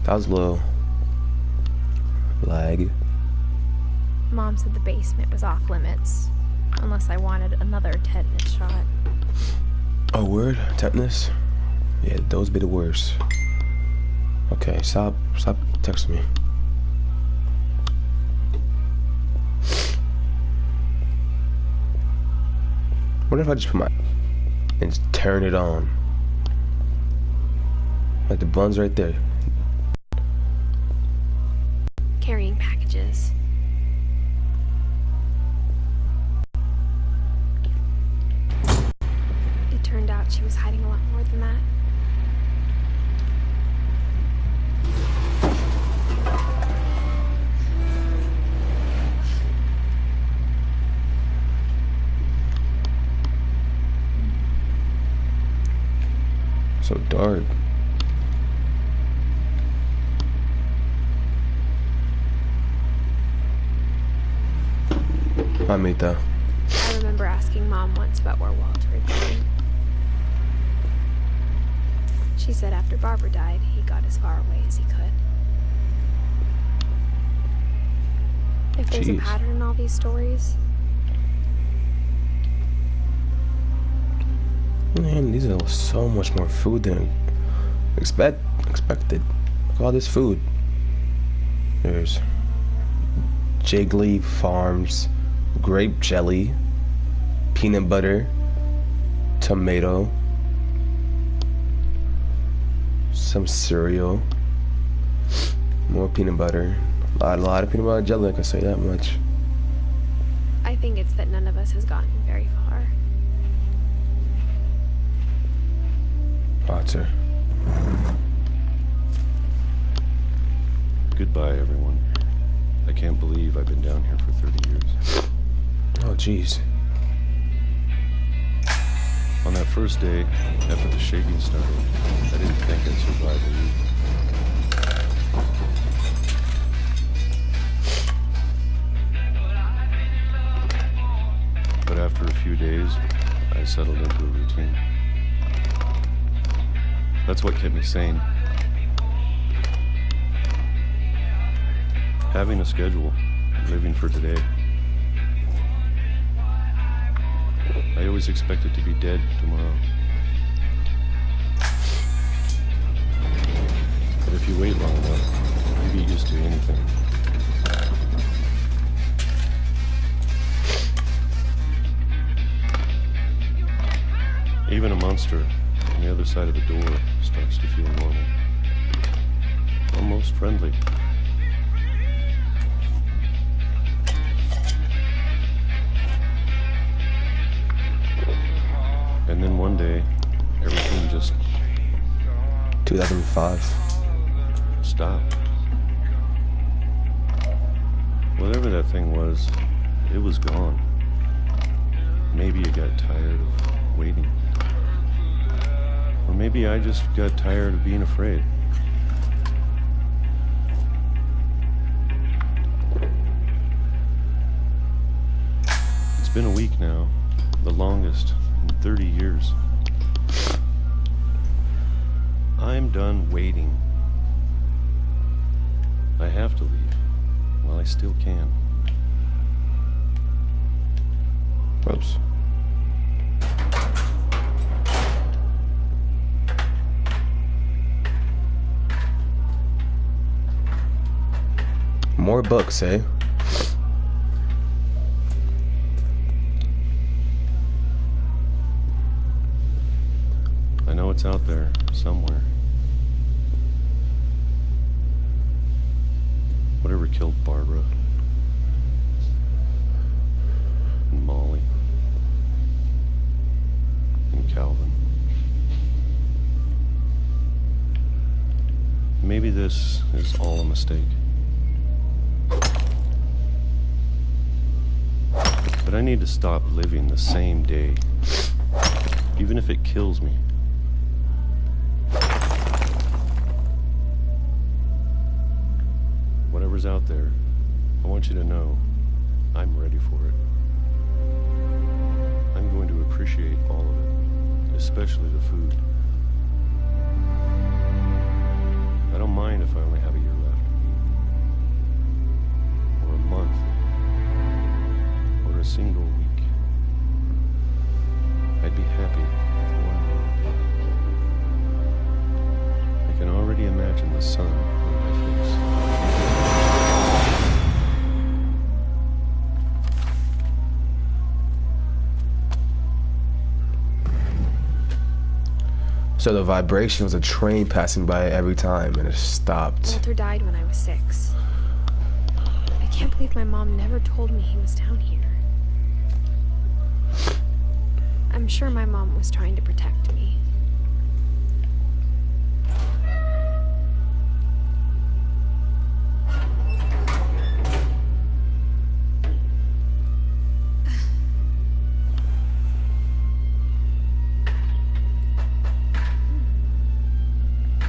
That was a little lag. Mom said the basement was off limits, unless I wanted another tetanus shot. Oh, word? Tetanus? Yeah, those be the worst. Okay, stop texting me. What if I just put my and just turn it on? Like the button's right there. Carrying packages. It turned out she was hiding a lot more than that. So dark. Hi, Mita. I remember asking Mom once about where Walter had gone. She said after Barbara died, he got as far away as he could. If there's a pattern in all these stories... Man, these are so much more food than expected. Look at all this food. There's Jiggly Farms grape jelly, peanut butter, tomato, some cereal, more peanut butter, a lot of peanut butter jelly. I can say that much. I think it's that none of us has gotten very far. Walter. Goodbye, everyone. I can't believe I've been down here for 30 years. Oh, jeez. On that first day, after the shaking started, I didn't think I'd survive a week. But after a few days, I settled into a routine. That's what kept me sane. Having a schedule, living for today. I always expected to be dead tomorrow. But if you wait long enough, you get used to anything. Even a monster on the other side of the door starts to feel normal. Almost friendly. And then one day, everything just... 2005. Stopped. Whatever that thing was, it was gone. Maybe it got tired of waiting. Or maybe I just got tired of being afraid. It's been a week now, the longest in 30 years. I'm done waiting. I have to leave while I still can. Oops. More books, eh? I know it's out there somewhere. Whatever killed Barbara and Molly and Calvin. Maybe this is all a mistake. But I need to stop living the same day, even if it kills me. Whatever's out there, I want you to know I'm ready for it. I'm going to appreciate all of it, especially the food. I don't mind if I only single week. I'd be happy with one more day. I can already imagine the sun on my face. So the vibration was a train passing by every time, and it stopped. Walter died when I was 6. I can't believe my mom never told me he was down here. I'm sure my mom was trying to protect me.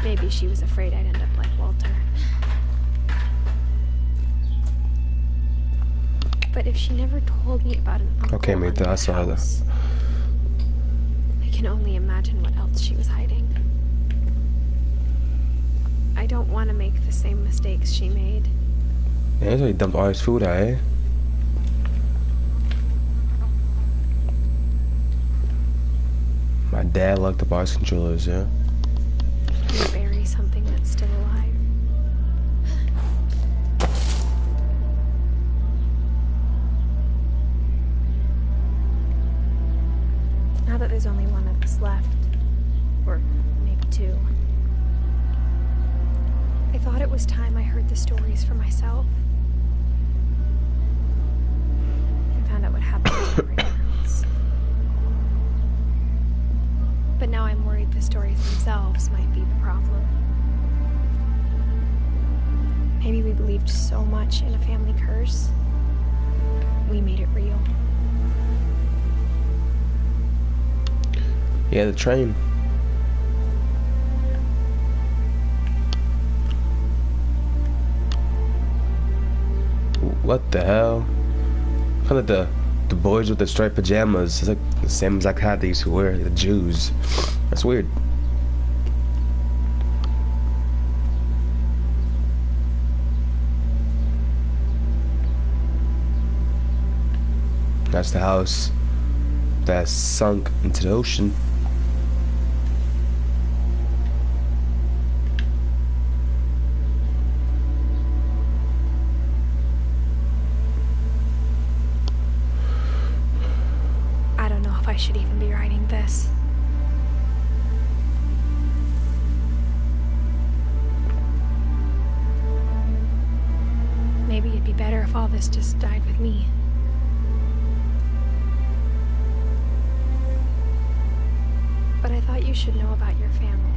Maybe she was afraid I'd end up like Walter. But if she never told me about an uncle Okay, Mita, I saw that. I can only imagine what else she was hiding. I don't want to make the same mistakes she made. Yeah, so he dumped all his food out, eh? My dad locked up all his controllers, yeah? You bury something that's still alive. Now that there's only one of us left, or maybe 2, I thought it was time I heard the stories for myself and found out what happened to my parents. But now I'm worried the stories themselves might be the problem. Maybe we believed so much in a family curse, we made it real. Yeah, the train. What the hell? Kind of the boys with the striped pajamas. It's like the same exact hat they used to wear, the Jews. That's weird. That's the house that sunk into the ocean. I don't know if I should even be writing this. Maybe it'd be better if all this just died with me. But I thought you should know about your family.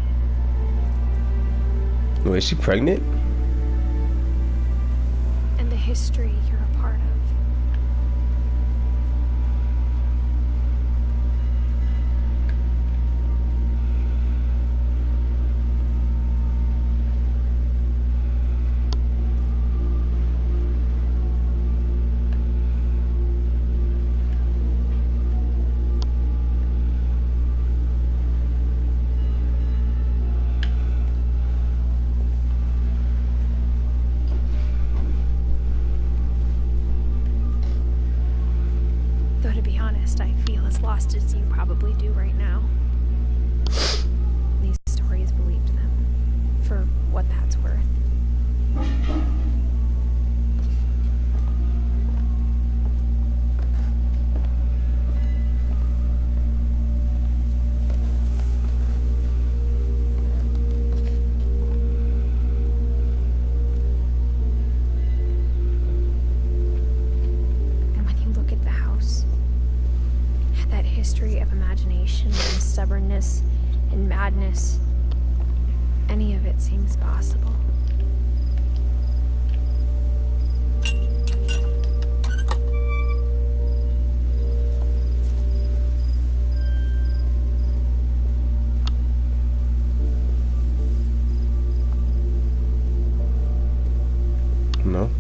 Wait, is she pregnant? And the history you're a part of. Though to be honest, I feel as lost as you probably do right now. These stories believed them, for what that's worth. And when you look at the house, that history of imagination and stubbornness and madness, any of it seems possible. No.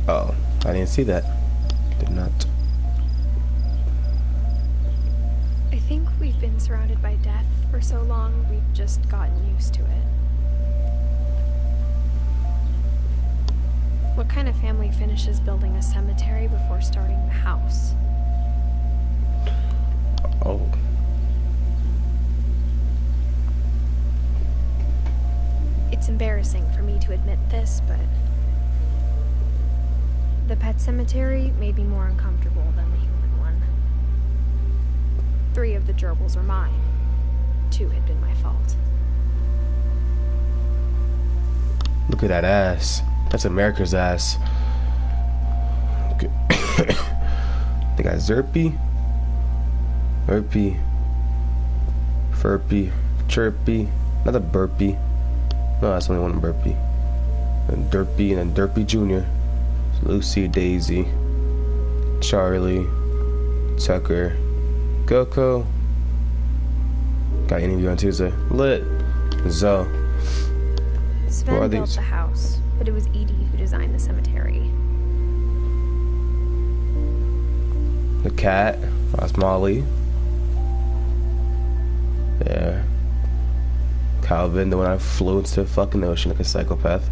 Oh, I didn't see that. Did not. I think we've been surrounded by death for so long, we've just gotten used to it. What kind of family finishes building a cemetery before starting the house? Oh. It's embarrassing for me to admit this, but the pet cemetery made me more uncomfortable than the human one. 3 of the gerbils were mine. 2 had been my fault. Look at that ass. That's America's ass. Okay. They got Zerpy, Burpy, Furpy, Chirpy, another Burpy. No, that's only one Burpy. And Derpy and then Derpy Jr. Lucy, Daisy, Charlie, Tucker, Coco. Got an interview on Tuesday. Lit. Zoe. Sven built the house, but it was Edie who designed the cemetery. The cat. That's Molly. Yeah. Calvin, the one I flew into the fucking ocean like a psychopath.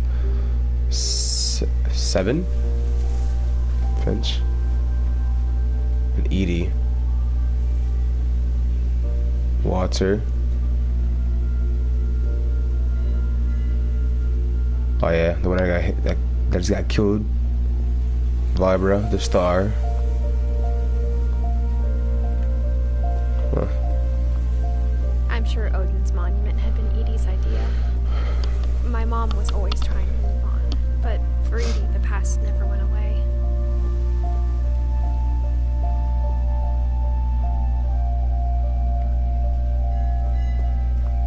7. Finch. And Edie. Walter. Oh yeah, the one I got hit, that just got killed. Vibra, the star. Huh. I'm sure Odin's monument had been Edie's idea. My mom was always trying to move on, but for Edie, the past never went away.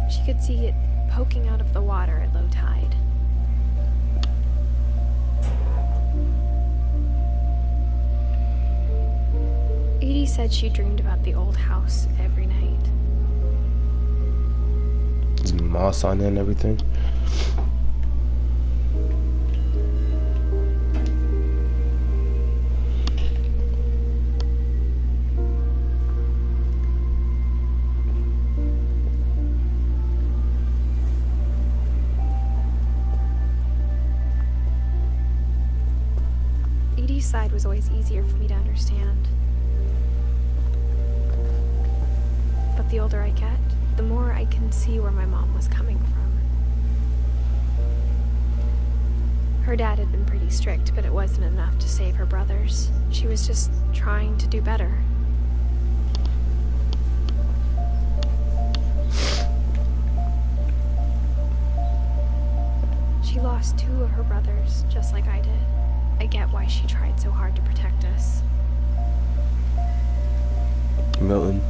She could see it poking out of the water at low tide. Edie said she dreamed about the old house every night. There's moss on it and everything. Edie's side was always easier for me to understand. But the older I get, the more I can see where my mom was coming from. Her dad had been pretty strict, but it wasn't enough to save her brothers. She was just trying to do better. She lost 2 of her brothers, just like I did. I get why she tried so hard to protect us. Milton.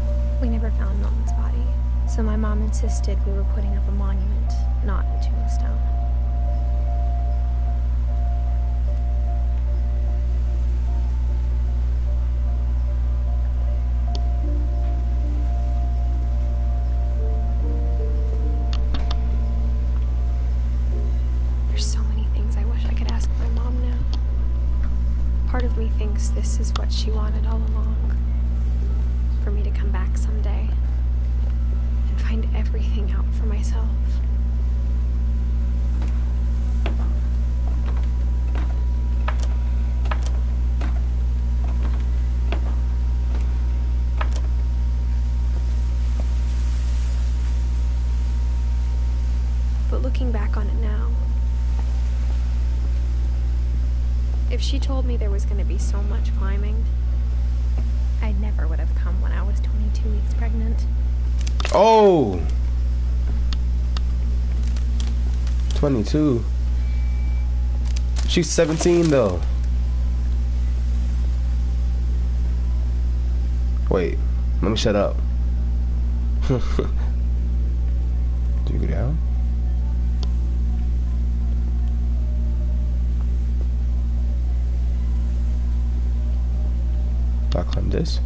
We never found Milton's body, so my mom insisted we were putting up a monument, not a tombstone. There's so many things I wish I could ask my mom now. Part of me thinks this is what she wanted all along. For me to come back someday and find everything out for myself. But looking back on it now, if she told me there was going to be so much climbing, I never would have come when I was 22 weeks pregnant. Oh! 22. She's 17 though. Wait, let me shut up. Do you go down? Do I climb this?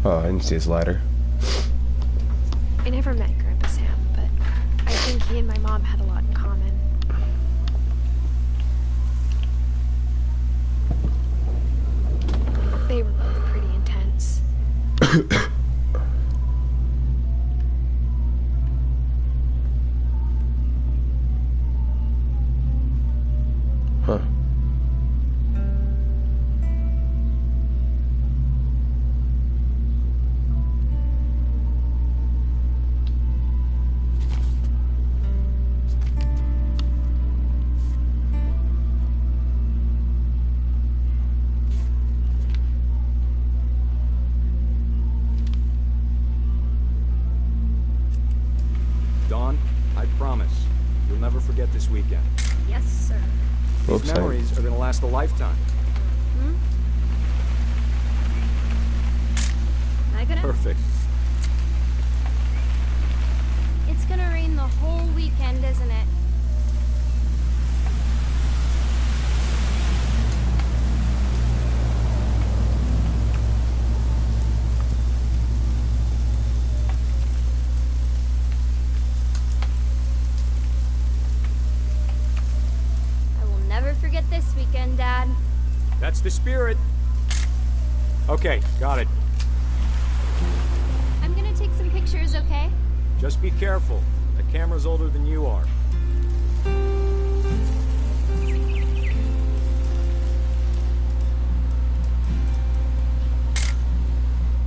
Oh, I didn't see his ladder. I never met Grandpa Sam, but I think he and my mom had a lot in common. They were both pretty intense. forget this weekend. Yes, sir. These Oops, memories are gonna last a lifetime. Hmm? Am I gonna? Perfect. It's gonna rain the whole weekend, isn't it? I will never forget this weekend, Dad. That's the spirit. Okay, got it. I'm gonna take some pictures, okay? Just be careful. That camera's older than you are.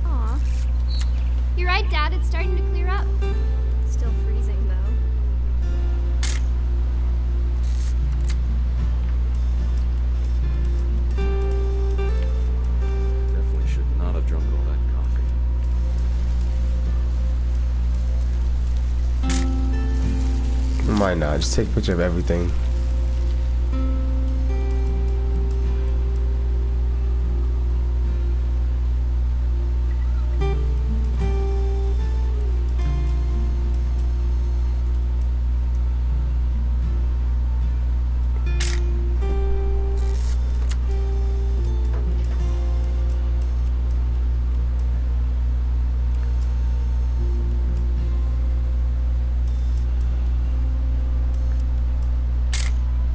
Aw. You're right, Dad. It's starting to clear up. Still freezing, though. Definitely should not have drunk all that coffee. Why not? Just take a picture of everything.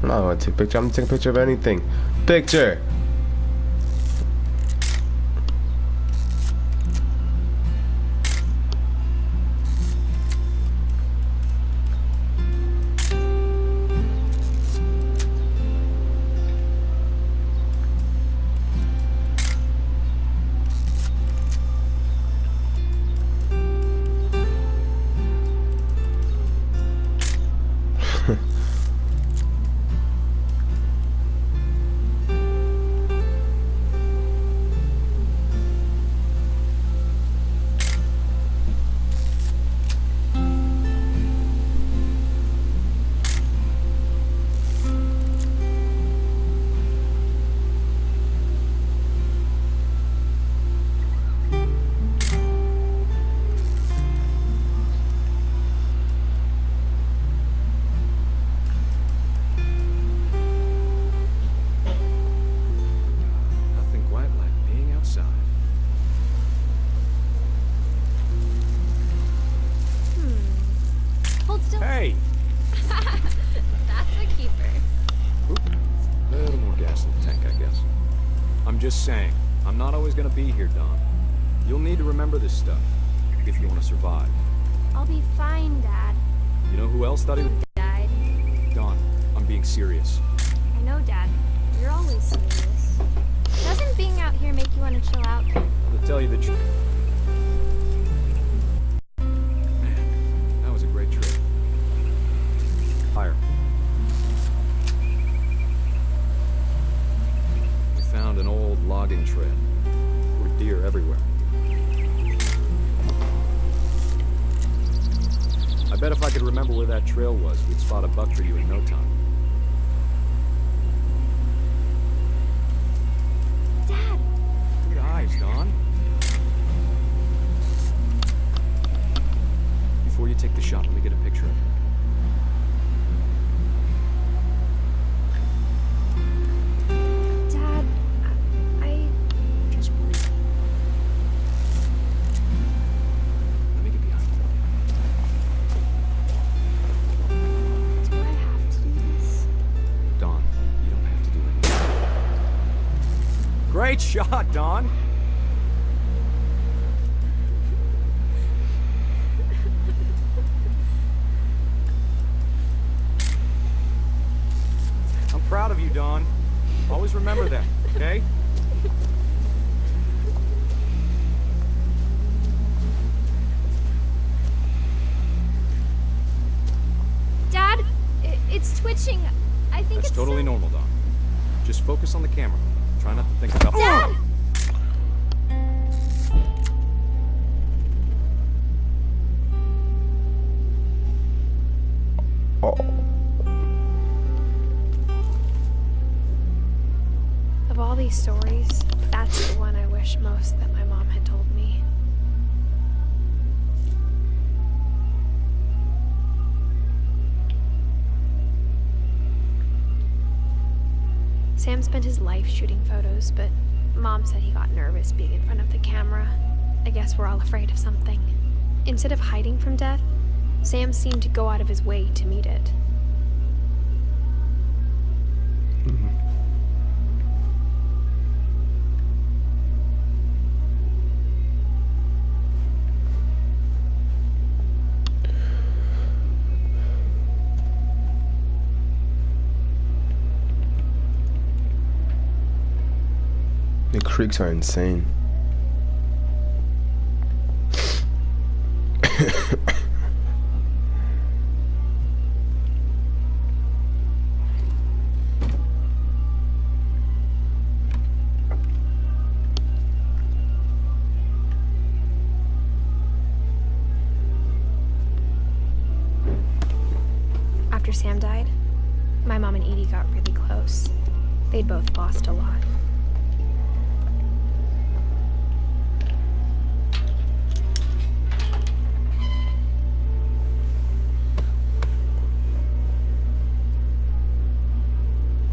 I'm not gonna take a picture. I'm gonna take a picture of anything. Picture. Nothing quite like being outside. Hold still. Hey! That's a keeper. Oop. A little more gas in the tank, I guess. I'm just saying, I'm not always gonna be here, Don. You'll need to remember this stuff if you want to survive. I'll be fine, Dad. You know who else thought he would? Died. Don, I'm being serious. I know, Dad. You're always serious. Doesn't being out here make you want to chill out? To tell you the truth. Man, that was a great trip. Fire. We found an old logging trail. There were deer everywhere. I bet if I could remember where that trail was, we'd spot a buck for you in no time. Dad! Good eyes, Don. Before you take the shot, let me get a picture of it. Dad, I... Just breathe. Let me get behind you. Do I have to do this? Don, you don't have to do anything. Great shot, Don! I'm proud of you, Don. Always remember that, okay? Dad, it's twitching. I think That's it's totally normal, Don. Just focus on the camera. Try not to think about... Dad! Oh. all these stories, that's the one I wish most that my mom had told me. Sam spent his life shooting photos, but Mom said he got nervous being in front of the camera. I guess we're all afraid of something. Instead of hiding from death, Sam seemed to go out of his way to meet it. The creeks are insane. After Sam died, my mom and Edie got really close. They'd both lost a lot.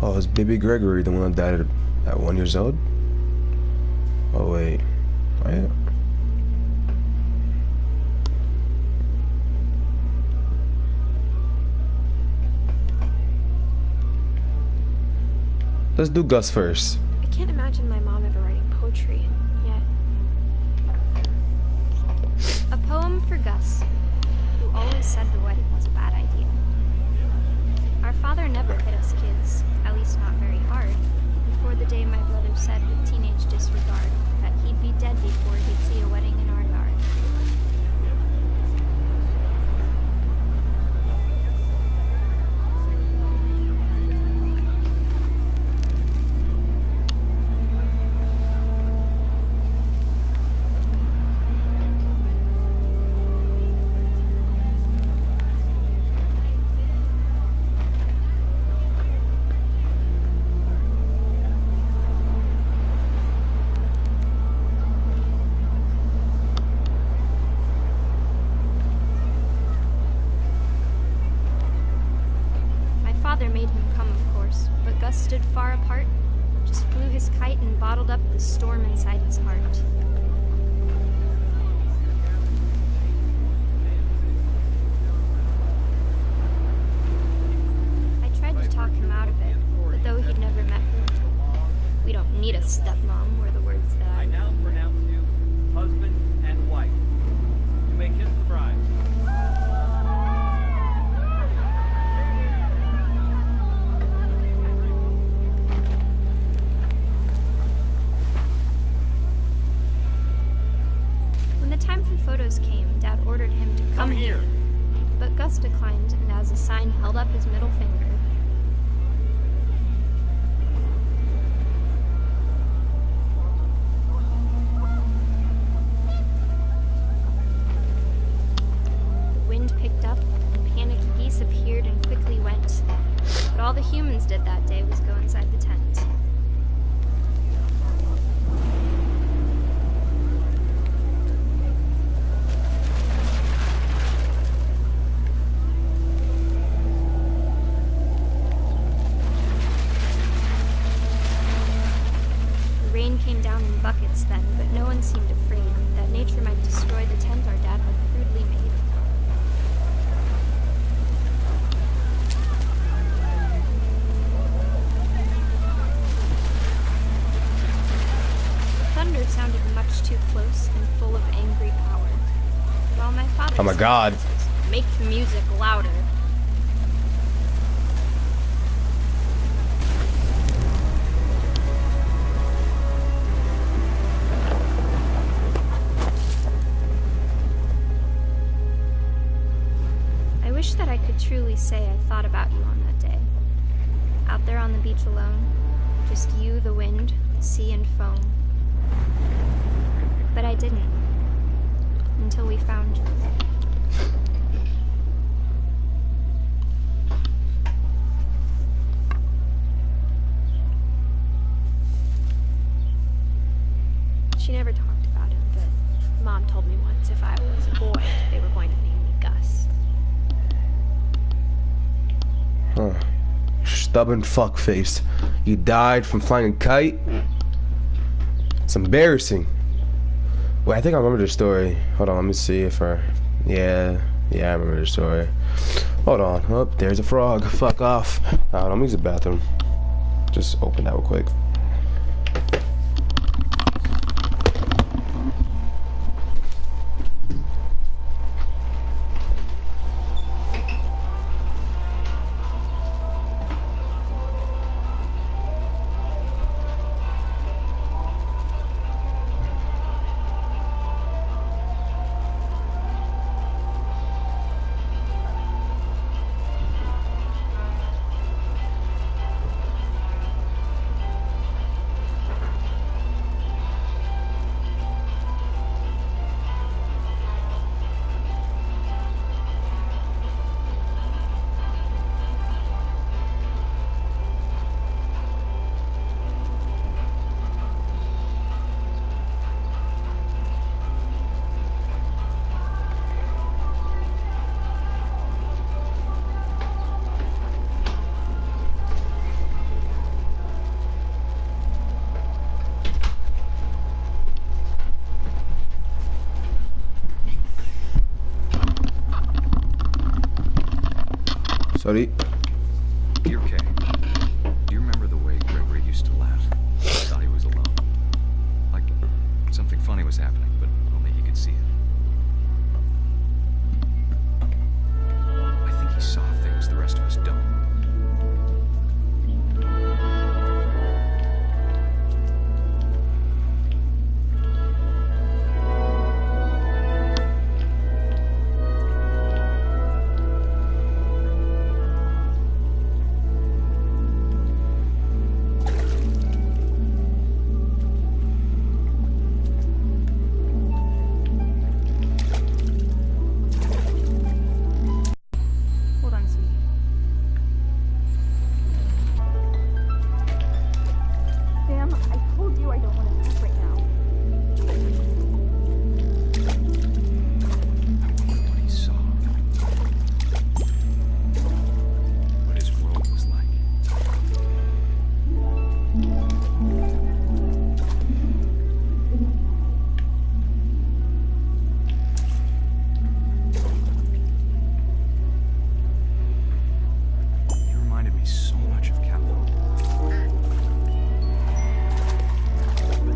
Oh, is baby Gregory the one that died at 1 year old? Oh wait, oh yeah. Let's do Gus first. I can't imagine my mom ever writing poetry, and yet... A poem for Gus, who always said the wedding was a bad idea. Our father never hit us kids, at least not very hard, before the day my brother said with teenage disregard that he'd be dead before he'd see a wedding in our yard. Father made him come, of course, but Gus stood far apart, just flew his kite and bottled up the storm inside his heart. I tried to talk him out of it, but though he'd never met her, "We don't need a stepmom," were the words that I now pronounce you husband and wife. You may kiss the bride. Time for photos came, Dad ordered him to come here. But Gus declined, and as a sign held up his middle finger. The wind picked up, and panicky geese appeared and quickly went. But all the humans did that day was go inside the tent. Came down in buckets then, but no one seemed afraid that nature might destroy the tent our dad had crudely made. Thunder sounded much too close and full of angry power. While my father Oh my God. said, "Make the music louder." I wish that I could truly say I thought about you on that day. Out there on the beach alone, just you, the wind, the sea, and foam. But I didn't, until we found you. She never talked about him, but Mom told me once if I was a boy, they were going to name me Gus. Huh. Stubborn fuckface. You died from flying a kite? It's embarrassing. Wait, I think I remember the story. Hold on, let me see if I... Yeah, I remember the story. Hold on. Oh, there's a frog. Fuck off. Let me use the bathroom. Just open that real quick. Sorry. You're okay. Do you remember the way Gregory used to laugh? I thought he was alone. Like something funny was happening, but only he could see it. I think he saw things the rest of us don't.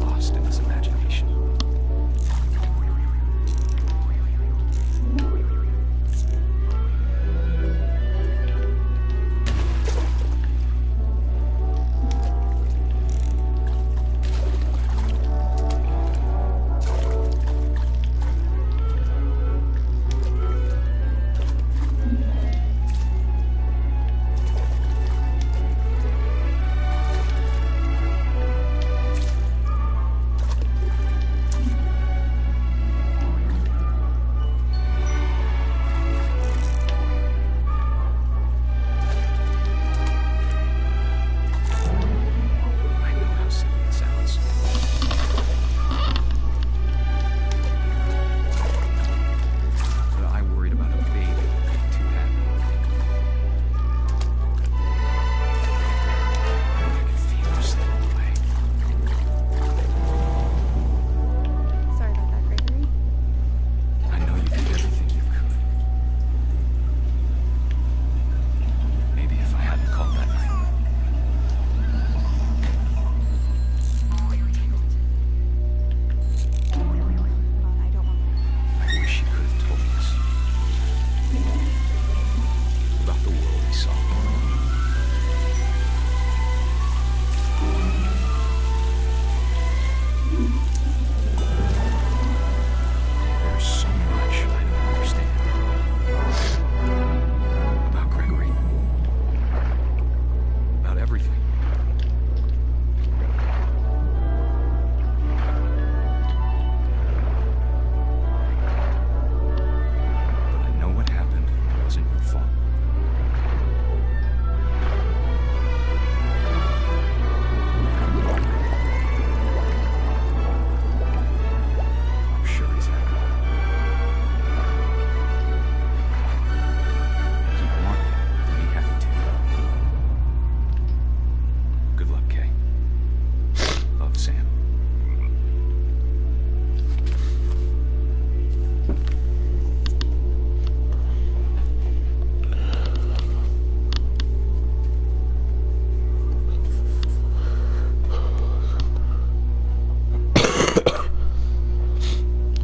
Lost in this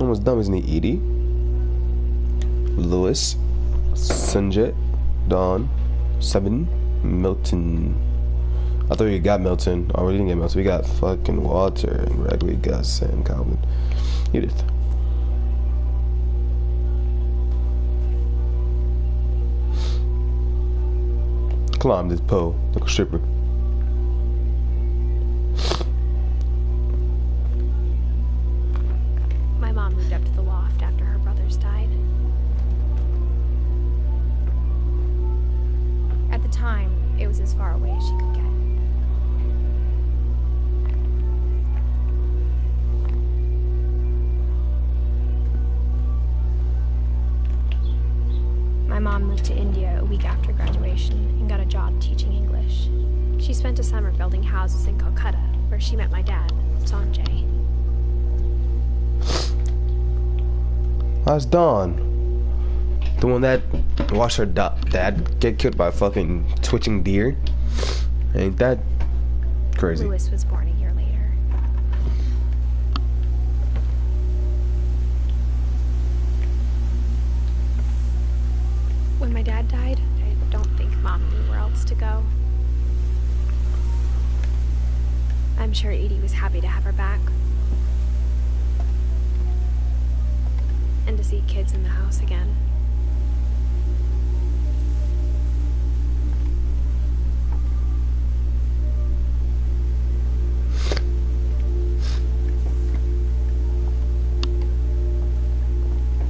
one was dumb, isn't he? Edie, Lewis, Sanjay, Dawn, Seven, Milton. I thought we got Milton. Oh, we didn't get Milton. We got fucking Walter and Greg. We got Sam, Calvin, Edith. Climbed this pole like a stripper. My mom moved up to the loft after her brothers died. At the time, it was as far away as she could get. My mom moved to India a week after graduation and got a job teaching English. She spent a summer building houses in Calcutta, where she met my dad, Sanjay. How's Dawn? The one that watched her dad get killed by a fucking twitching deer? Ain't that crazy? Lewis was born a year later. When my dad died, I don't think Mom knew where else to go. I'm sure Edie was happy to have her back. And to see kids in the house again.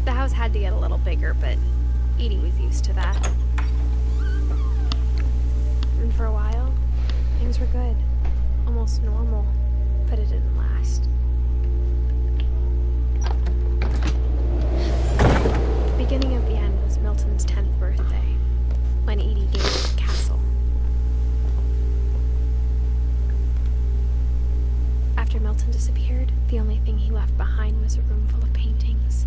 The house had to get a little bigger, but Edie was used to that. And for a while, things were good. Almost normal, but it didn't last. The beginning of the end was Milton's 10th birthday, when Edie gave him the castle. After Milton disappeared, the only thing he left behind was a room full of paintings.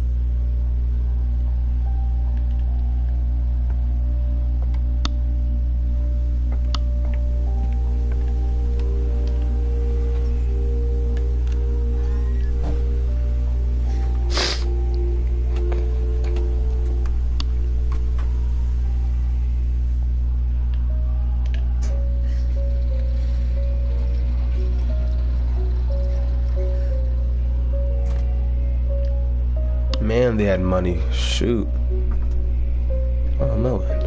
Man, they had money. Shoot. Oh, Melvin.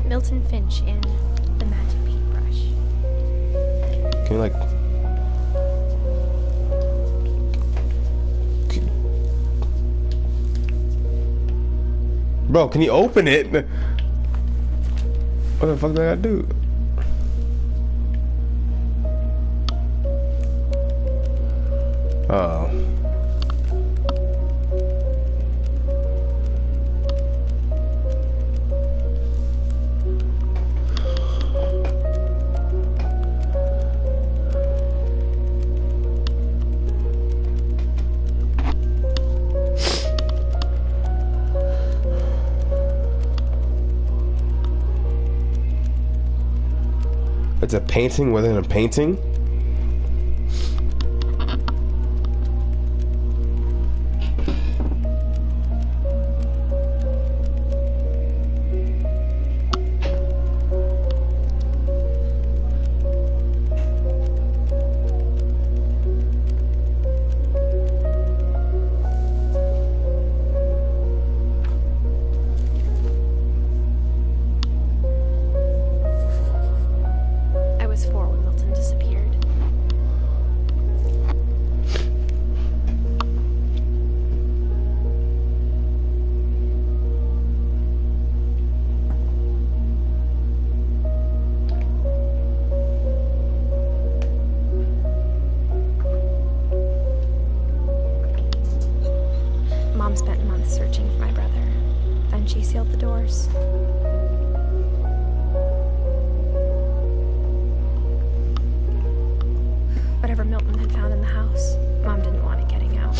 Milton Finch in The Magic Paintbrush. Can you, like... Bro, can you open it? What the fuck did I gotta do? Oh. It's a painting within a painting? I was 4 when Milton disappeared. Mom spent months searching for my brother. Then she sealed the doors. Whatever Milton had found in the house, Mom didn't want it getting out.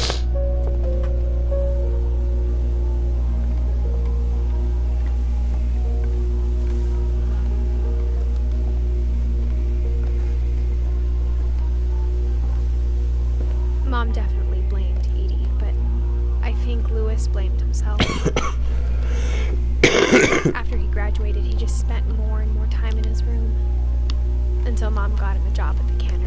himself. After he graduated, he just spent more and more time in his room. Until Mom got him a job at the cannery.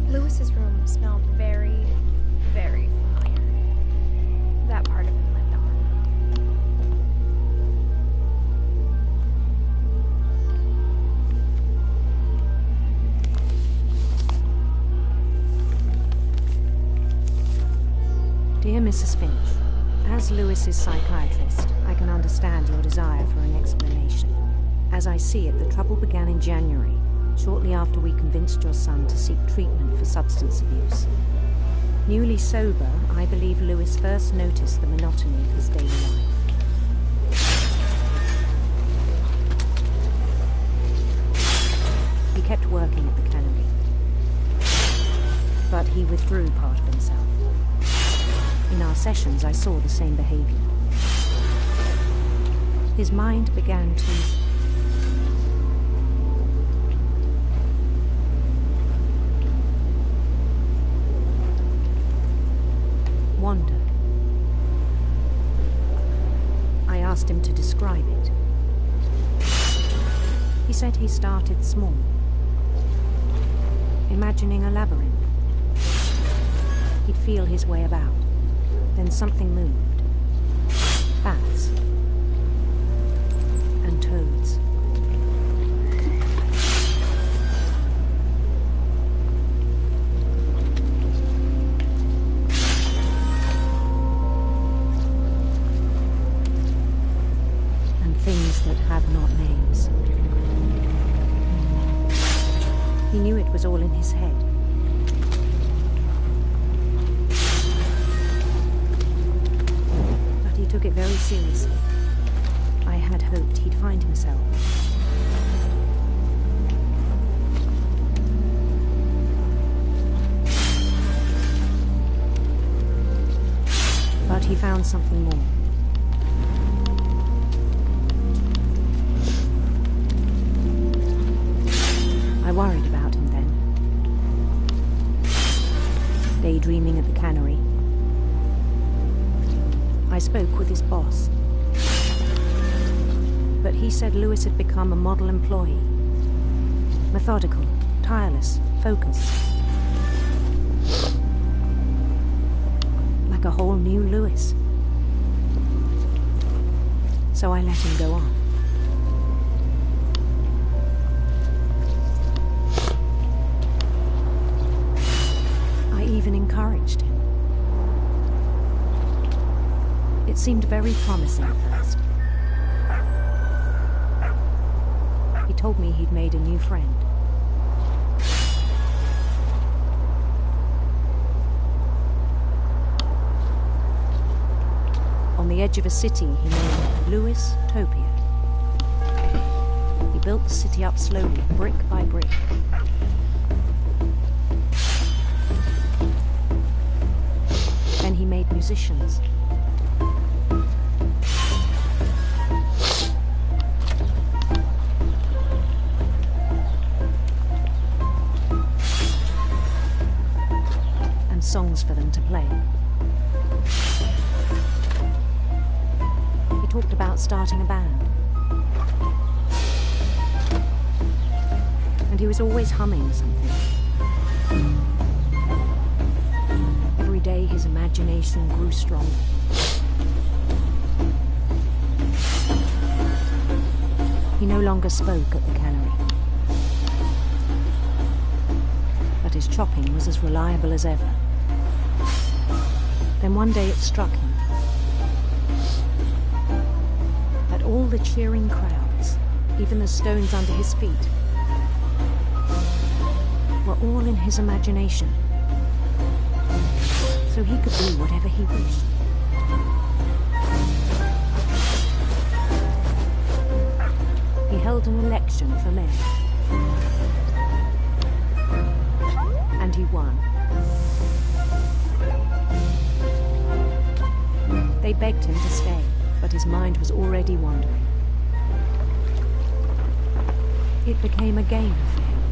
Lewis's room smelled very, very familiar. That part of him lived on. Dear Mrs. Finch, as Lewis's psychiatrist, I can understand your desire for an explanation. As I see it, the trouble began in January, shortly after we convinced your son to seek treatment for substance abuse. Newly sober, I believe Lewis first noticed the monotony of his daily life. He kept working at the cannery, but he withdrew part of himself. In our sessions, I saw the same behavior. His mind began to wander. I asked him to describe it. He said he started small, imagining a labyrinth. He'd feel his way about. Then something moved. Bats. And toads. And things that have not names. He knew it was all in his head. Took it very seriously. I had hoped he'd find himself. But he found something more. I worried about him then. Daydreaming at the cannery. I spoke with his boss, but he said Lewis had become a model employee. Methodical, tireless, focused. Like a whole new Lewis. So I let him go on. I even encouraged him. It seemed very promising at first. He told me he'd made a new friend. On the edge of a city he named Lewis Topia. He built the city up slowly, brick by brick. Then he made musicians. Songs for them to play. He talked about starting a band. And he was always humming something. Every day his imagination grew stronger. He no longer spoke at the cannery. But his chopping was as reliable as ever. Then one day it struck him that all the cheering crowds, even the stones under his feet, were all in his imagination. So he could do whatever he wished. He held an election for mayor. And he won. They begged him to stay, but his mind was already wandering. It became a game for him.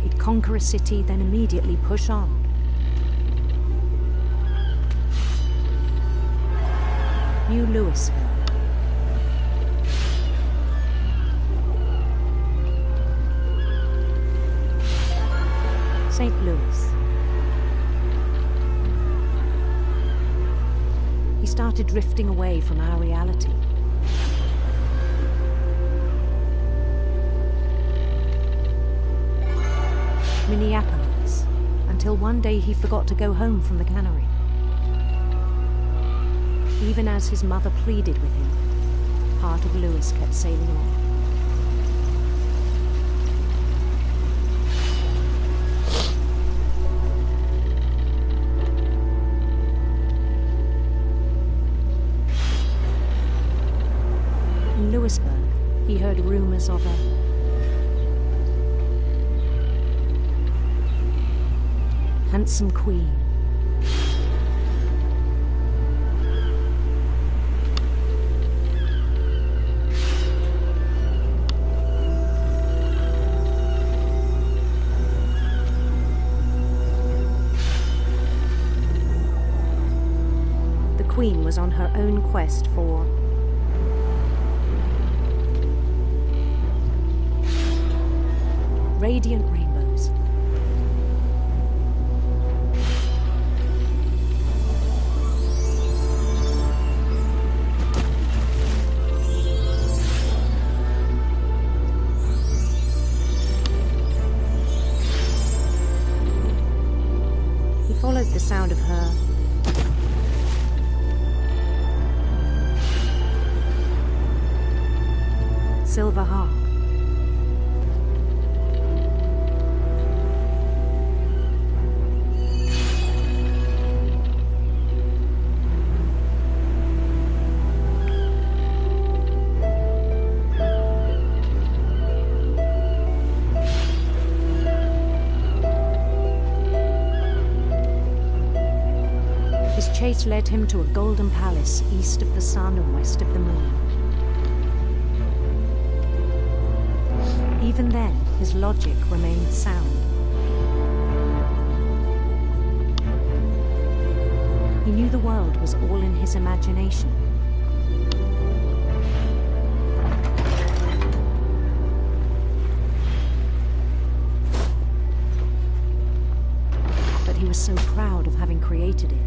He'd conquer a city, then immediately push on. New Louisville. St. Louis. He started drifting away from our reality. Minneapolis, until one day he forgot to go home from the cannery. Even as his mother pleaded with him, part of Louis kept sailing on. In Louisburg, he heard rumors of a handsome queen. The queen was on her own quest for radiant rainbows. He followed the sound of her silver harp. His chase led him to a golden palace east of the sun and west of the moon. Even then, his logic remained sound. He knew the world was all in his imagination. But he was so proud of having created it.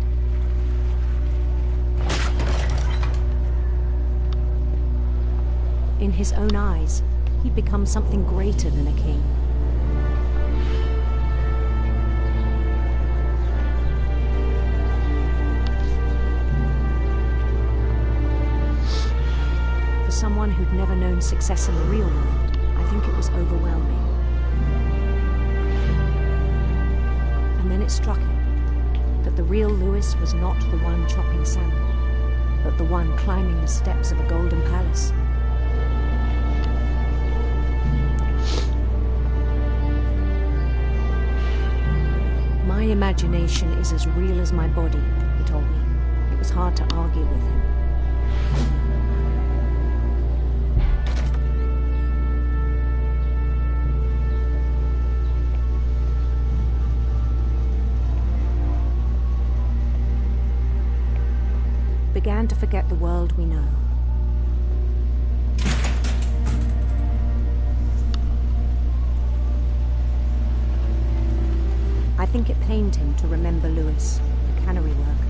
In his own eyes, he'd become something greater than a king. For someone who'd never known success in the real world, I think it was overwhelming. And then it struck him that the real Louis was not the one chopping salmon, but the one climbing the steps of a golden palace. My imagination is as real as my body, he told me. It was hard to argue with him. Began to forget the world we know. I think it pained him to remember Louis, the cannery worker.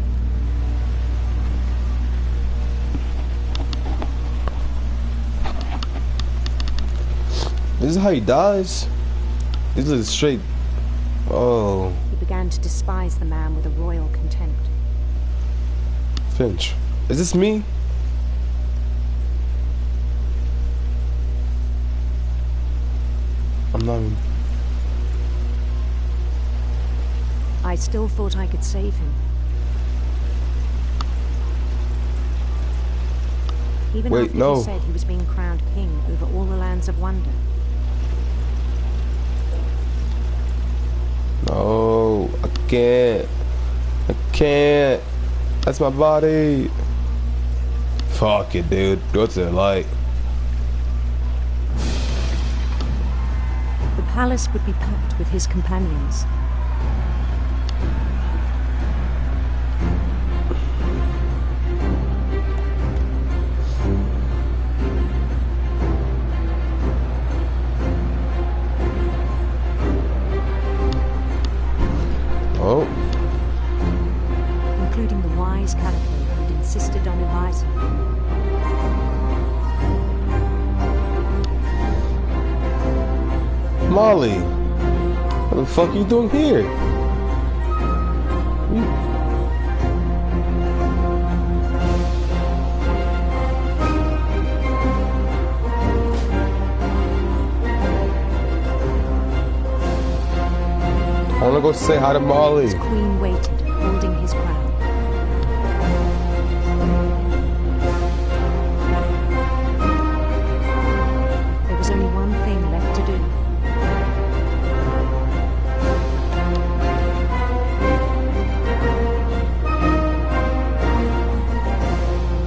This is how he dies? This is straight. Oh. He began to despise the man with a royal contempt. Finch. Is this me? I'm not even... I still thought I could save him. Even Wait, after no. he said he was being crowned king over all the lands of wonder. No, I can't. I can't. That's my body. Fuck it, dude. Go to the light. The palace would be packed with his companions. Oh. Including the wise Calico who'd insisted on advising. Molly, what the fuck are you doing here? I wanna go say hi to Molly. His queen waited, holding his crown. There was only one thing left to do.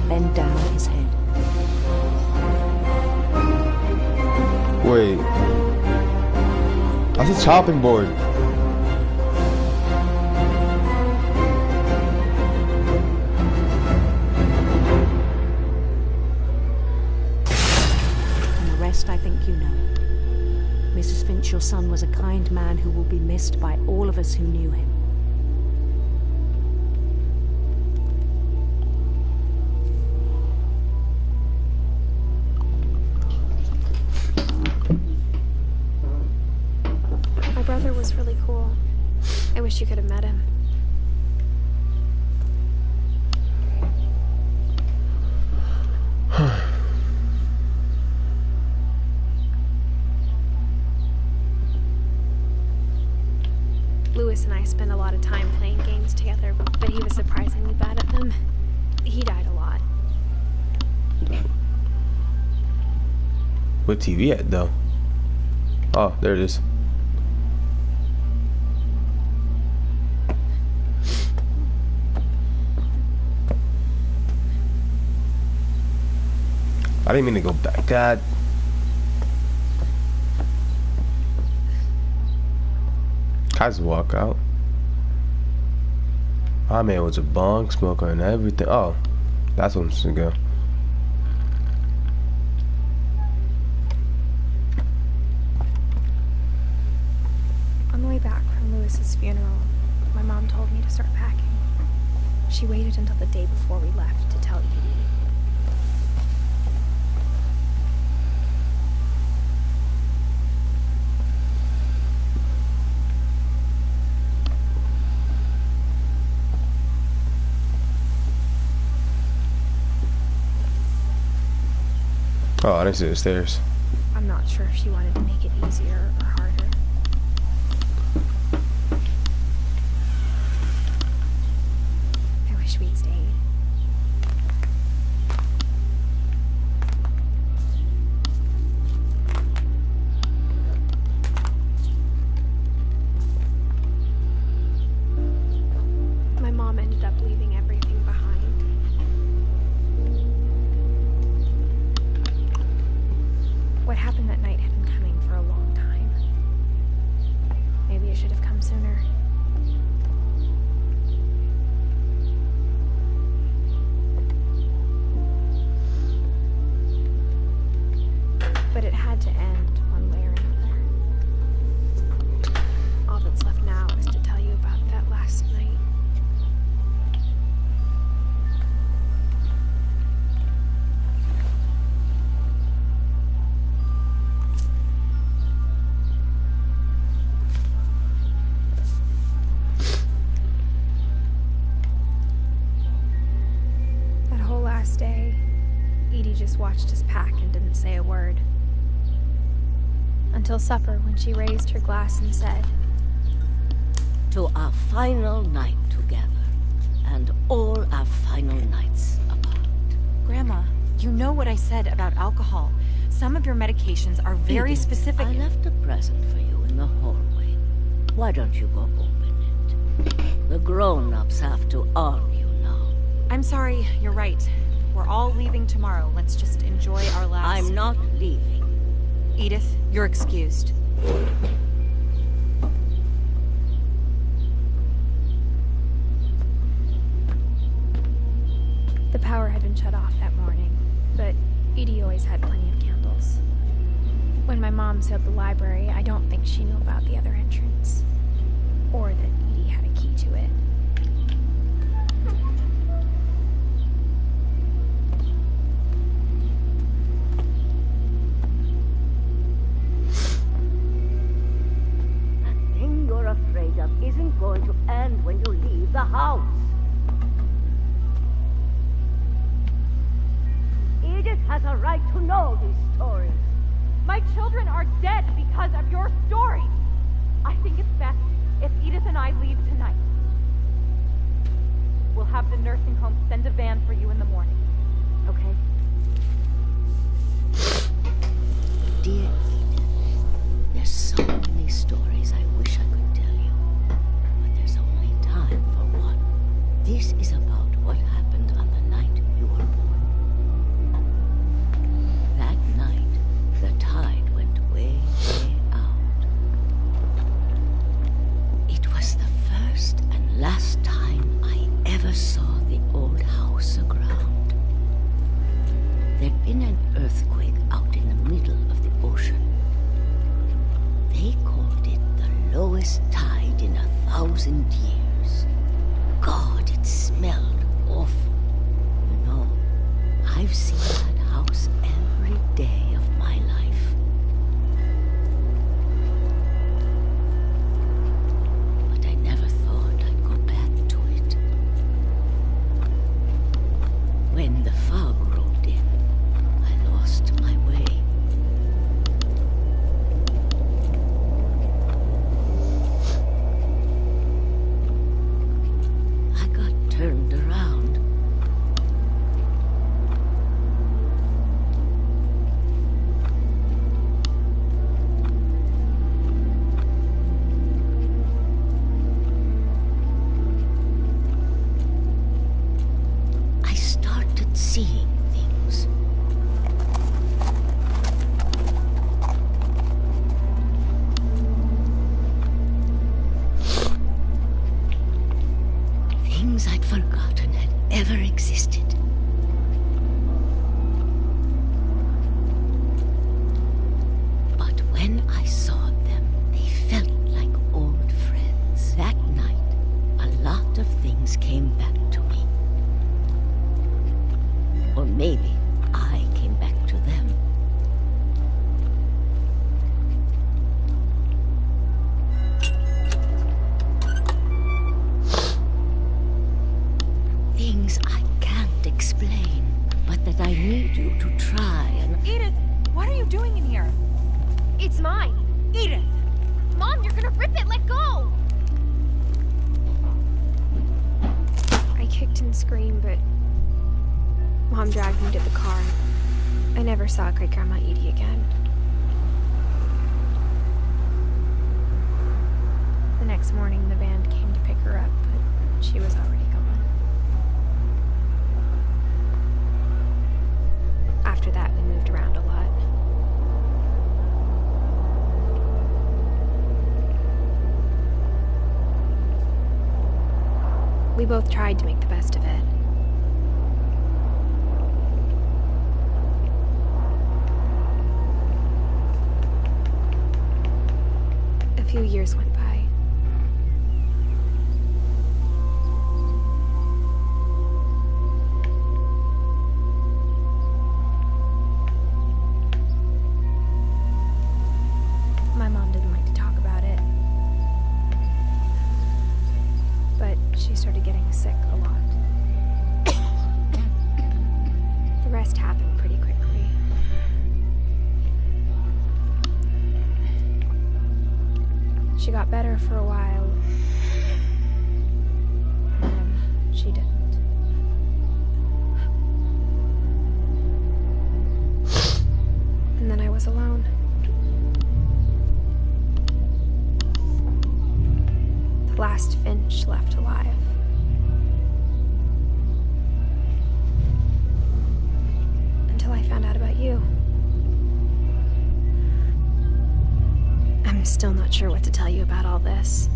Bend down his head. Wait. That's a chopping board. I think you know. Mrs. Finch, your son was a kind man who will be missed by all of us who knew him. My brother was really cool. I wish you could have met him. Lewis and I spent a lot of time playing games together, but he was surprisingly bad at them. He died a lot. What TV at though? Oh, there it is. I didn't mean to go back. God. I just walk out. My man was a bong smoker and everything. Oh, that's what I'm supposed to go. On the way back from Lewis's funeral, my mom told me to start packing. She waited until the day before we left to tell Edie. Oh, I didn't see the stairs. I'm not sure if she wanted to make it easier or harder. I wish we'd stayed. My mom ended up leaving everything behind. What happened that night had been coming for a long time. Maybe it should have come sooner. But it had to end one way or another. All that's left now is to tell you about that last night. Day, Edie just watched us pack and didn't say a word. Until supper, when she raised her glass and said, "To our final night together, and all our final nights apart." Grandma, You know what I said about alcohol. Some of your medications are very Edith, specific. I left a present for you in the hallway. Why don't you go open it? The grown-ups have to arm you now. I'm sorry, you're right. We're all leaving tomorrow. Let's just enjoy our last... I'm not leaving. Edith, you're excused. The power had been shut off that morning, but Edie always had plenty of candles. When my mom set up the library, I don't think she knew about the other entrance, or that Edie had a key to it. That thing you're afraid of isn't going to end when you leave the house. Edith has a right to know these stories. My children are dead because of your story. I think it's best if Edith and I leave tonight. We'll have the nursing home send a van for you in the morning. Okay? Dear Edith, there's so many stories I wish I could tell you. But there's only time for one. This is about what happened on the night you were born. That night, the tide went way, way out. It was the first and last time I ever saw the old house aground. There'd been an earthquake out in the middle of the ocean. They called it the lowest tide in 1,000 years. God, it smelled awful. You know, I've seen that house every day of my life. But I never thought I'd go back to it. When the fog rolled in, I lost my way. I got turned around. I started seeing things. Things I'd forgotten had ever existed. But when I saw them, they felt like old friends. That night, a lot of things came back to me. Or maybe I came back to them. Things I can't explain, but that I need you to try and... Edith, what are you doing in here? It's mine! Edith! Mom, you're gonna rip it! Let go! I kicked and screamed, but Mom dragged me to the car. I never saw Great Grandma Edie again. The next morning, the band came to pick her up, but she was already gone. After that, we moved around a lot. We both tried to make the best of it. A few years went by. My mom didn't like to talk about it, but she started getting sick a lot. The rest happened pretty quickly. She got better for a while, and then she didn't. last Finch left alive. Until I found out about you. I'm still not sure what to tell you about all this.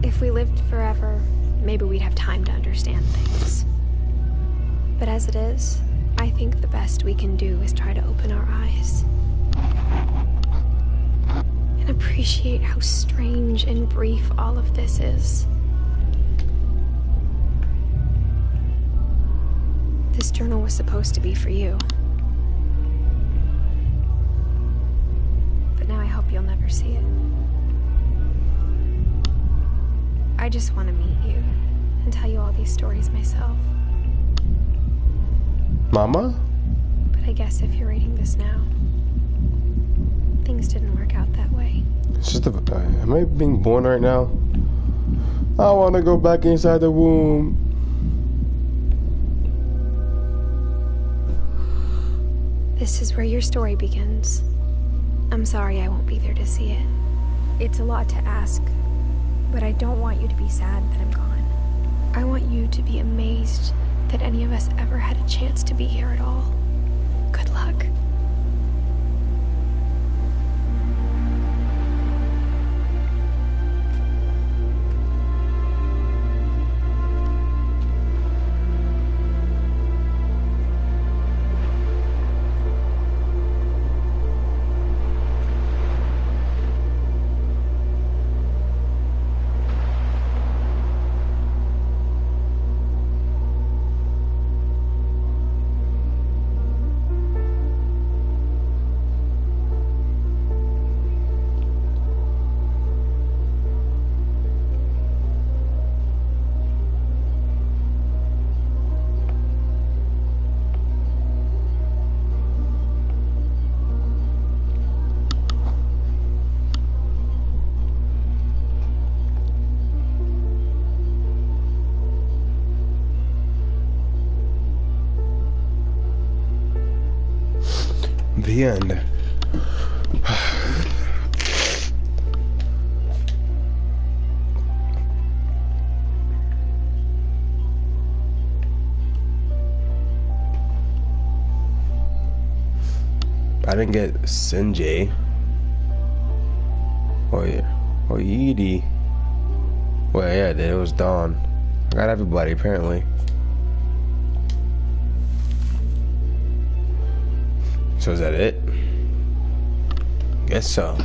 If we lived forever, maybe we'd have time to understand things. But as it is, I think the best we can do is try to open our eyes. And appreciate how strange and brief all of this is. This journal was supposed to be for you. But now I hope you'll never see it. I just want to meet you and tell you all these stories myself. Mama? But I guess if you're reading this now, things didn't work out that way. It's just am I being born right now? I want to go back inside the womb. This is where your story begins. I'm sorry I won't be there to see it. It's a lot to ask, but I don't want you to be sad that I'm gone. I want you to be amazed that any of us ever had a chance to be here at all. Good luck. The end. I didn't get Sinjay or Edie. Well, yeah, it was Dawn. I got everybody apparently. So is that it? Guess so.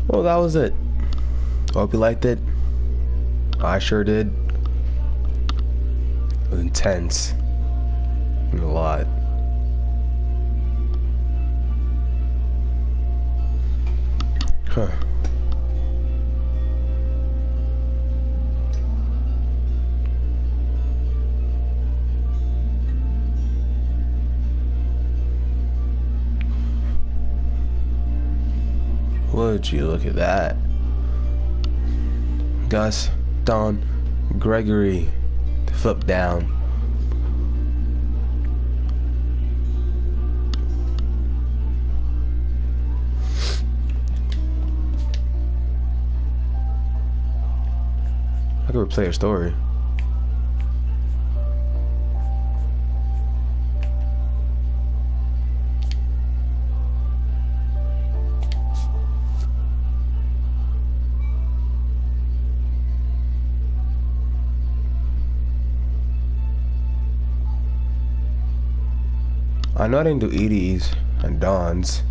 Well, that was it. Hope you liked it. I sure did. It was intense. And a lot. Huh. Would you look at that? Gus, Don, Gregory, flip down. I could replay a story. I know I didn't do Edie's and Dawn's.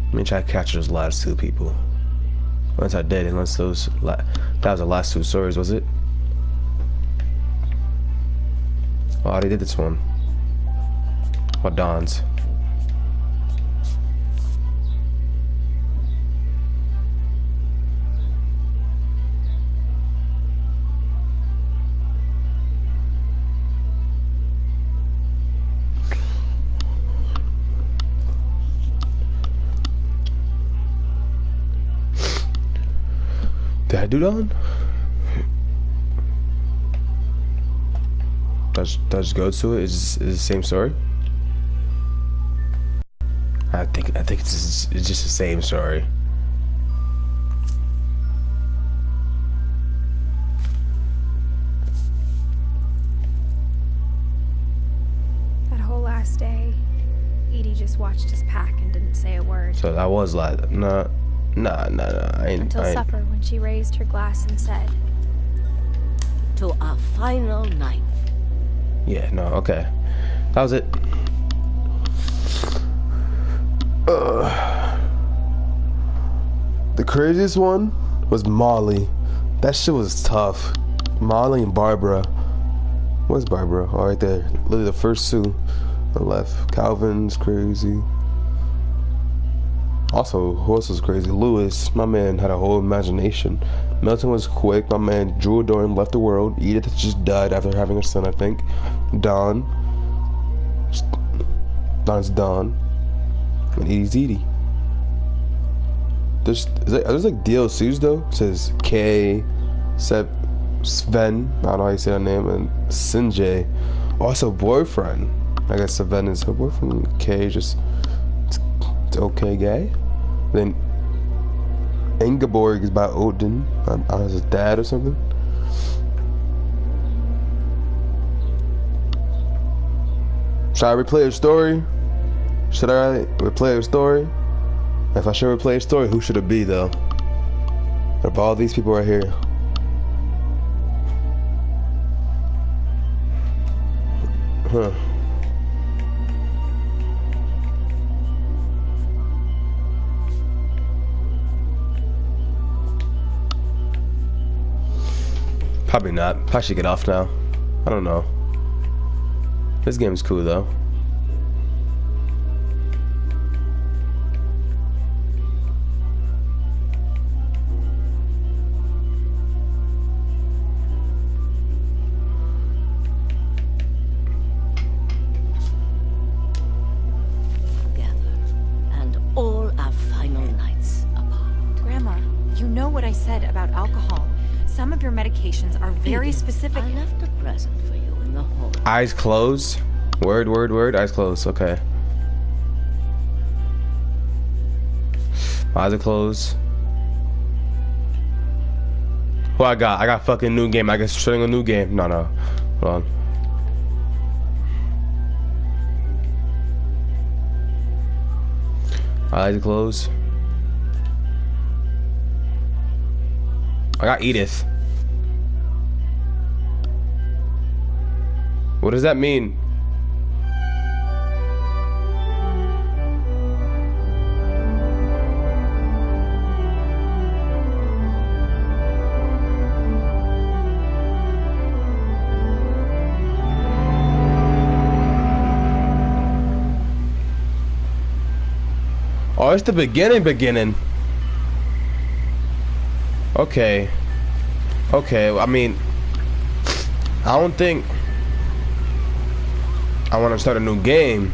Let me try to catch those last two people. Once I did, unless those that was the last two stories, was it? Oh, I already did this one. What Dawn's? I do, Don? Does go to it? Is the same story? I think it's just the same story. That whole last day, Edie just watched us pack and didn't say a word. So that was like, nah. Until supper, when she raised her glass and said, To our final night. Yeah, no, okay. That was it. The craziest one was Molly. That shit was tough. Molly and Barbara. Where's Barbara? Oh, right there. Literally the first two on the left. Calvin's crazy. Also, who else was crazy? Lewis. My man had a whole imagination. Milton was quick. My man Drew Doran left the world. Edith just died after having a son, I think. Don's Don. And Edie's Edie. There's like DLCs though. It says K, Sep, Sven. I don't know how you say that name. And Sinjay. Also boyfriend. I guess Sven is her boyfriend. K just it's okay guy. Then Ingeborg is by Odin. I don't know, his dad or something. Should I replay a story? Should I replay a story? If I should replay a story, who should it be though? Of all these people right here. Huh. Probably not. Probably should get off now. I don't know. This game is cool though. Together. And all our final nights apart. Grandma, you know what I said about alcohol. Some of your medications are very Edith, specific. I left a present for you in the hall. Eyes closed. Word, word, word. Eyes closed. Okay. Eyes are closed. Who I got? I got fucking new game. I guess showing a new game. No. Hold on. Eyes are closed. I got Edith. What does that mean? Oh, it's the beginning. Okay. I mean, I don't think I want to start a new game.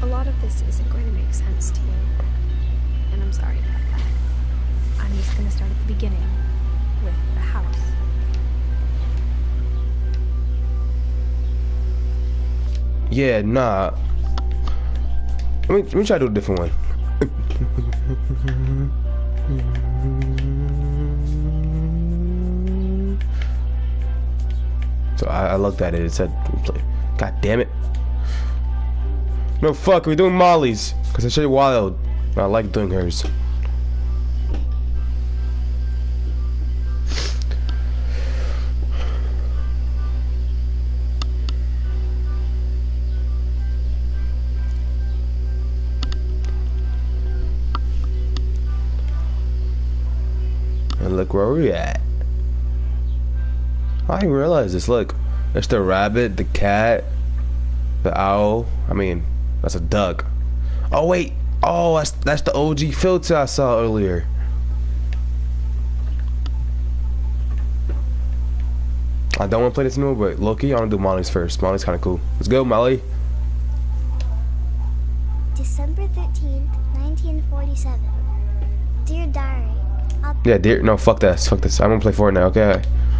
a lot of this isn't going to make sense to you. And I'm sorry about that. I'm just going to start at the beginning with the house. Yeah, nah. Let me try to do a different one. So I looked at it. It said, "God damn it!" No, fuck. We're doing Molly's because I shit wild. I like doing hers. And look where we at. I didn't realize this. Look, it's the rabbit, the cat, the owl. I mean, that's a duck. Oh wait. Oh, that's the OG filter I saw earlier. I don't want to play this anymore, but Loki, I want to do Molly's first. Molly's kind of cool. Let's go, Molly. December 13th, 1947. Dear Diary, Yeah, dear. No, fuck this. Fuck this. I'm gonna play Fortnite, okay?